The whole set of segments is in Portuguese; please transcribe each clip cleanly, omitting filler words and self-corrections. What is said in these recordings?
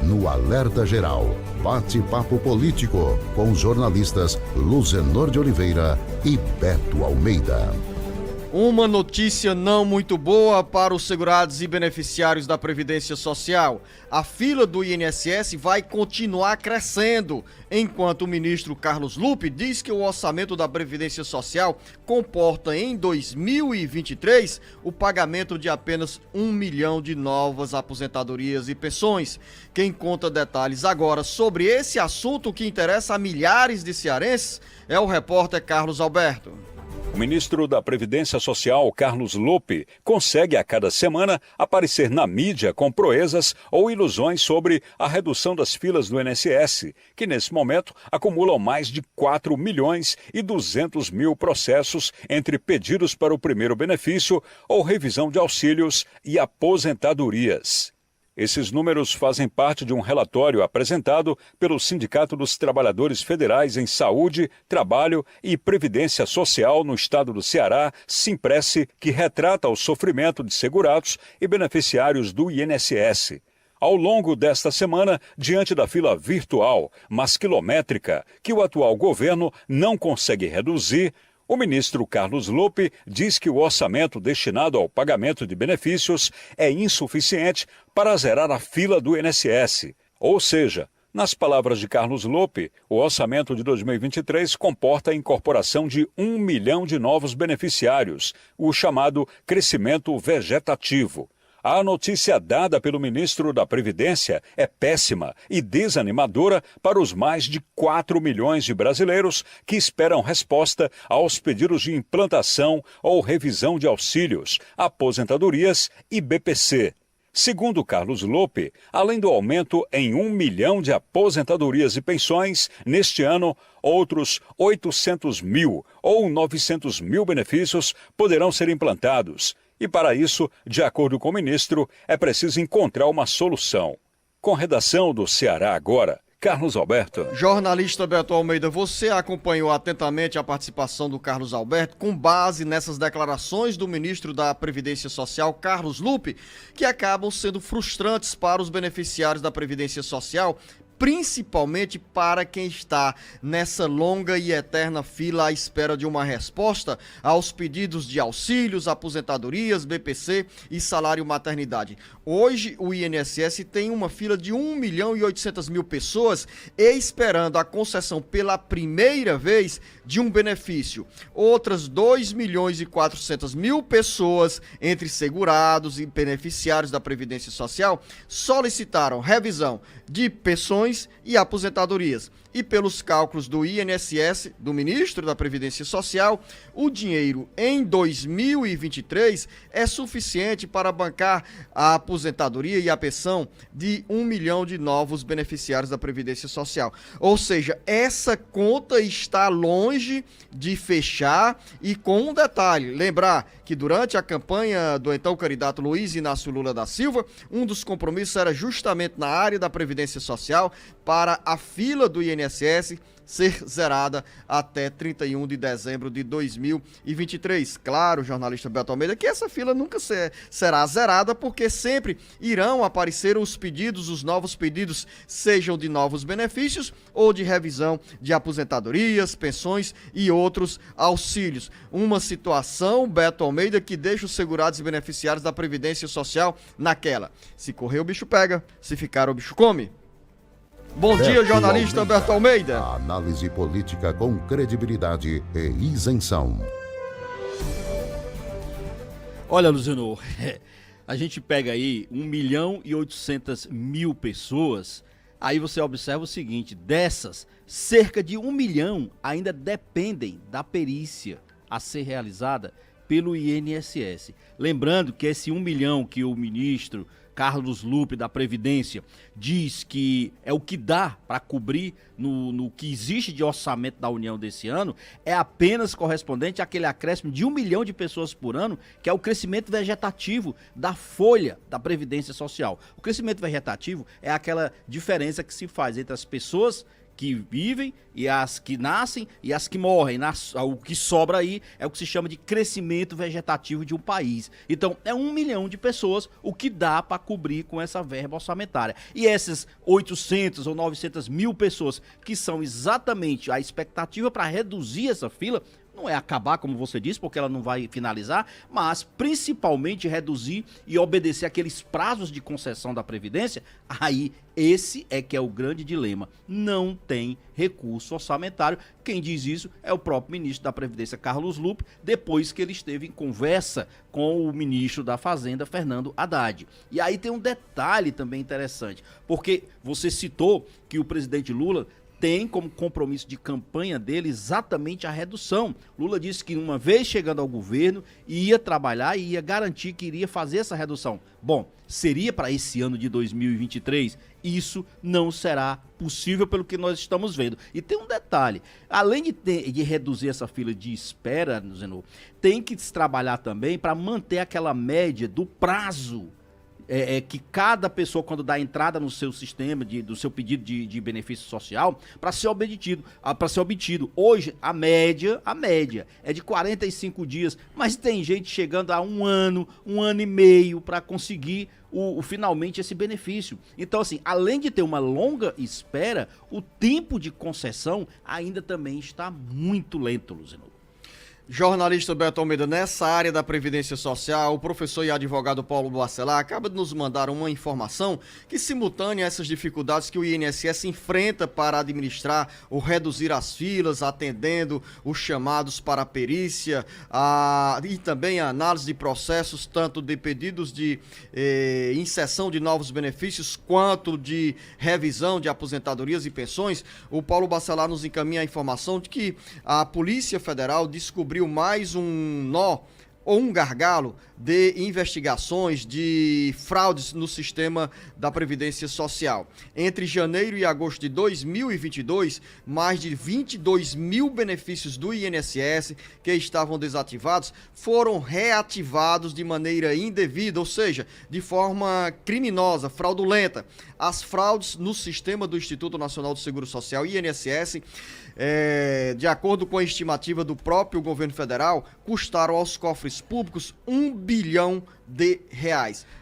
no Alerta Geral. Bate-papo político com os jornalistas Luzenor de Oliveira e Beto Almeida. Uma notícia não muito boa para os segurados e beneficiários da Previdência Social. A fila do INSS vai continuar crescendo, enquanto o ministro Carlos Lupe diz que o orçamento da Previdência Social comporta em 2023 o pagamento de apenas 1 milhão de novas aposentadorias e pensões. Quem conta detalhes agora sobre esse assunto que interessa a milhares de cearenses é o repórter Carlos Alberto. O ministro da Previdência Social, Carlos Lupe, consegue a cada semana aparecer na mídia com proezas ou ilusões sobre a redução das filas do INSS, que nesse momento acumulam mais de 4 milhões e 200 mil processos entre pedidos para o primeiro benefício ou revisão de auxílios e aposentadorias. Esses números fazem parte de um relatório apresentado pelo Sindicato dos Trabalhadores Federais em Saúde, Trabalho e Previdência Social no estado do Ceará, Simprece, que retrata o sofrimento de segurados e beneficiários do INSS. Ao longo desta semana, diante da fila virtual, mas quilométrica, que o atual governo não consegue reduzir, o ministro Carlos Lupe diz que o orçamento destinado ao pagamento de benefícios é insuficiente para zerar a fila do INSS. Ou seja, nas palavras de Carlos Lupe, o orçamento de 2023 comporta a incorporação de 1 milhão de novos beneficiários, o chamado crescimento vegetativo. A notícia dada pelo ministro da Previdência é péssima e desanimadora para os mais de 4 milhões de brasileiros que esperam resposta aos pedidos de implantação ou revisão de auxílios, aposentadorias e BPC. Segundo Carlos Lupe, além do aumento em 1 milhão de aposentadorias e pensões, neste ano, outros 800 mil ou 900 mil benefícios poderão ser implantados. E para isso, de acordo com o ministro, é preciso encontrar uma solução. Com redação do Ceará Agora, Carlos Alberto. Jornalista Beto Almeida, você acompanhou atentamente a participação do Carlos Alberto com base nessas declarações do ministro da Previdência Social, Carlos Lupe, que acabam sendo frustrantes para os beneficiários da Previdência Social, principalmente para quem está nessa longa e eterna fila à espera de uma resposta aos pedidos de auxílios, aposentadorias, BPC e salário maternidade. Hoje, o INSS tem uma fila de 1 milhão e 800 mil pessoas esperando a concessão pela primeira vez de um benefício. Outras 2 milhões e 400 mil pessoas, entre segurados e beneficiários da Previdência Social, solicitaram revisão de pensões e aposentadorias. E pelos cálculos do INSS, do ministro da Previdência Social, o dinheiro em 2023 é suficiente para bancar a aposentadoria e a pensão de 1 milhão de novos beneficiários da Previdência Social. Ou seja, essa conta está longe de fechar e com um detalhe, lembrar que durante a campanha do então candidato Luiz Inácio Lula da Silva, um dos compromissos era justamente na área da Previdência Social para a fila do INSS ser zerada até 31 de dezembro de 2023. Claro, jornalista Beto Almeida, que essa fila nunca será zerada, porque sempre irão aparecer os pedidos, os novos pedidos, sejam de novos benefícios ou de revisão de aposentadorias, pensões e outros auxílios. Uma situação, Beto Almeida, que deixa os segurados e beneficiários da Previdência Social naquela: se correr o bicho pega, se ficar o bicho come. Bom dia, jornalista Beto Almeida. A análise política com credibilidade e isenção. Olha, Luzenor, a gente pega aí 1 milhão e 800 mil pessoas, aí você observa o seguinte: dessas, cerca de 1 milhão ainda dependem da perícia a ser realizada pelo INSS. Lembrando que esse 1 milhão que o ministro Carlos Lupe da Previdência diz que é o que dá para cobrir no que existe de orçamento da União desse ano, é apenas correspondente àquele acréscimo de 1 milhão de pessoas por ano, que é o crescimento vegetativo da folha da Previdência Social. O crescimento vegetativo é aquela diferença que se faz entre as pessoas que vivem e as que nascem e as que morrem. O que sobra aí é o que se chama de crescimento vegetativo de um país. Então, é 1 milhão de pessoas o que dá para cobrir com essa verba orçamentária. E essas 800 ou 900 mil pessoas que são exatamente a expectativa para reduzir essa fila, não é acabar, como você disse, porque ela não vai finalizar, mas principalmente reduzir e obedecer aqueles prazos de concessão da Previdência. Aí, esse é que é o grande dilema. Não tem recurso orçamentário. Quem diz isso é o próprio ministro da Previdência, Carlos Lupe, depois que ele esteve em conversa com o ministro da Fazenda, Fernando Haddad. E aí tem um detalhe também interessante, porque você citou que o presidente Lula tem como compromisso de campanha dele exatamente a redução. Lula disse que uma vez chegando ao governo, ia trabalhar e ia garantir que iria fazer essa redução. Bom, seria para esse ano de 2023? Isso não será possível pelo que nós estamos vendo. E tem um detalhe, além de reduzir essa fila de espera, Zenor, tem que se trabalhar também para manter aquela média do prazo que cada pessoa, quando dá entrada no seu sistema, do seu pedido de benefício social, para ser obtido. Hoje, a média é de 45 dias, mas tem gente chegando a 1 ano e meio para conseguir finalmente esse benefício. Então, assim, além de ter uma longa espera, o tempo de concessão ainda também está muito lento, Luciano. Jornalista Beto Almeida, nessa área da Previdência Social, o professor e advogado Paulo Bacelar acaba de nos mandar uma informação que, simultânea a essas dificuldades que o INSS enfrenta para administrar ou reduzir as filas, atendendo os chamados para a perícia e também a análise de processos, tanto de pedidos de inserção de novos benefícios, quanto de revisão de aposentadorias e pensões, o Paulo Bacelar nos encaminha a informação de que a Polícia Federal descobriu mais um nó ou um gargalo de investigações de fraudes no sistema da Previdência Social. Entre janeiro e agosto de 2022, mais de 22 mil benefícios do INSS que estavam desativados foram reativados de maneira indevida, ou seja, de forma criminosa, fraudulenta. As fraudes no sistema do Instituto Nacional do Seguro Social, INSS, de acordo com a estimativa do próprio governo federal, custaram aos cofres públicos R$1 bilhão.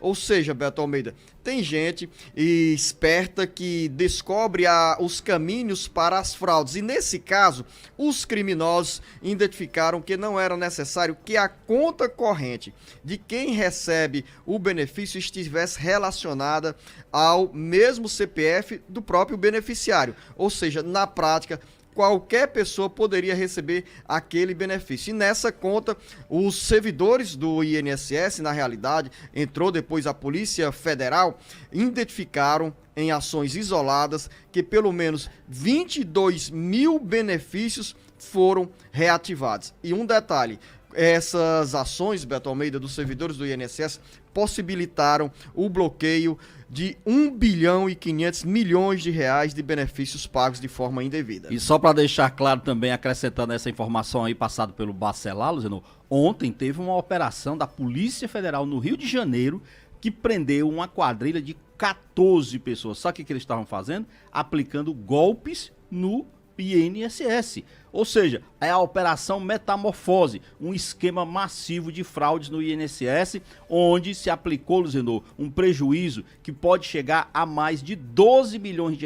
Ou seja, Beto Almeida, tem gente esperta que descobre os caminhos para as fraudes. E nesse caso, os criminosos identificaram que não era necessário que a conta corrente de quem recebe o benefício estivesse relacionada ao mesmo CPF do próprio beneficiário. Ou seja, na prática, qualquer pessoa poderia receber aquele benefício. E nessa conta, os servidores do INSS, na realidade, entrou depois a Polícia Federal, identificaram em ações isoladas que pelo menos 22 mil benefícios foram reativados. E um detalhe, essas ações, Beto Almeida, dos servidores do INSS, possibilitaram o bloqueio de R$1 bilhão e 500 milhões de benefícios pagos de forma indevida. E só para deixar claro também, acrescentando essa informação aí passada pelo Bacelar, Luciano, ontem teve uma operação da Polícia Federal no Rio de Janeiro que prendeu uma quadrilha de 14 pessoas. Sabe o que eles estavam fazendo? Aplicando golpes no INSS. Ou seja, é a Operação Metamorfose, um esquema massivo de fraudes no INSS, onde se aplicou, Luciano, um prejuízo que pode chegar a mais de R$12 milhões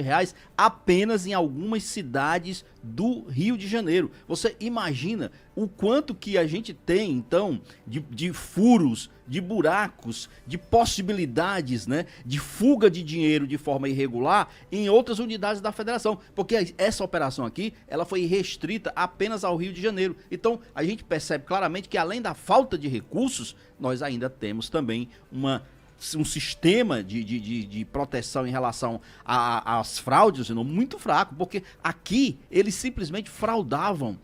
apenas em algumas cidades do Rio de Janeiro. Você imagina o quanto que a gente tem, então, de furos, de buracos, de possibilidades, né, de fuga de dinheiro de forma irregular em outras unidades da federação, porque essa operação aqui, ela foi restrita apenas ao Rio de Janeiro. Então, a gente percebe claramente que, além da falta de recursos, nós ainda temos também um sistema de proteção em relação às fraudes muito fraco, porque aqui eles simplesmente fraudavam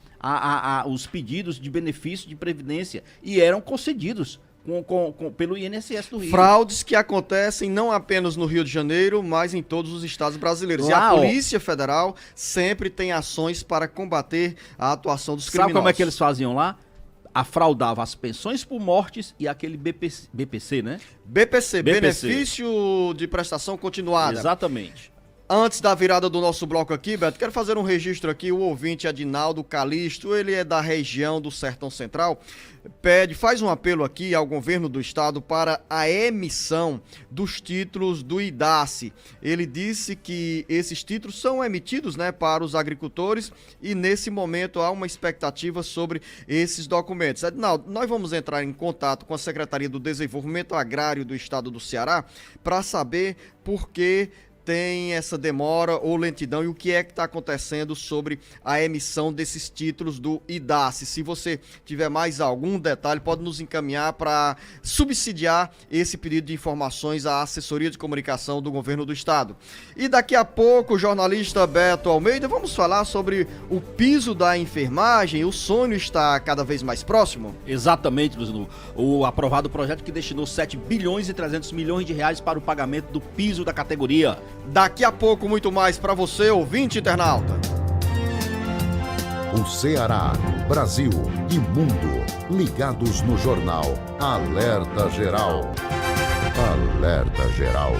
os pedidos de benefício de previdência e eram concedidos pelo INSS do Rio. Fraudes que acontecem não apenas no Rio de Janeiro, mas em todos os estados brasileiros. E a Polícia Federal sempre tem ações para combater a atuação dos criminosos. Sabe como é que eles faziam lá? Fraudava as pensões por mortes e aquele BPC, né? BPC, Benefício de Prestação Continuada. Exatamente. Antes da virada do nosso bloco aqui, Beto, quero fazer um registro aqui. O ouvinte Adinaldo Calixto, ele é da região do Sertão Central, faz um apelo aqui ao governo do estado para a emissão dos títulos do IDACE. Ele disse que esses títulos são emitidos, né, para os agricultores e nesse momento há uma expectativa sobre esses documentos. Adinaldo, nós vamos entrar em contato com a Secretaria do Desenvolvimento Agrário do estado do Ceará para saber por que tem essa demora ou lentidão e o que é que está acontecendo sobre a emissão desses títulos do IDACE. Se você tiver mais algum detalhe, pode nos encaminhar para subsidiar esse pedido de informações à assessoria de comunicação do governo do estado. E daqui a pouco, o jornalista Beto Almeida, vamos falar sobre o piso da enfermagem. O sonho está cada vez mais próximo? Exatamente, Luciano. O aprovado projeto que destinou 7 bilhões e 300 milhões de reais para o pagamento do piso da categoria. Daqui a pouco, muito mais para você, ouvinte internauta. O Ceará, Brasil e mundo ligados no jornal Alerta Geral. Alerta Geral.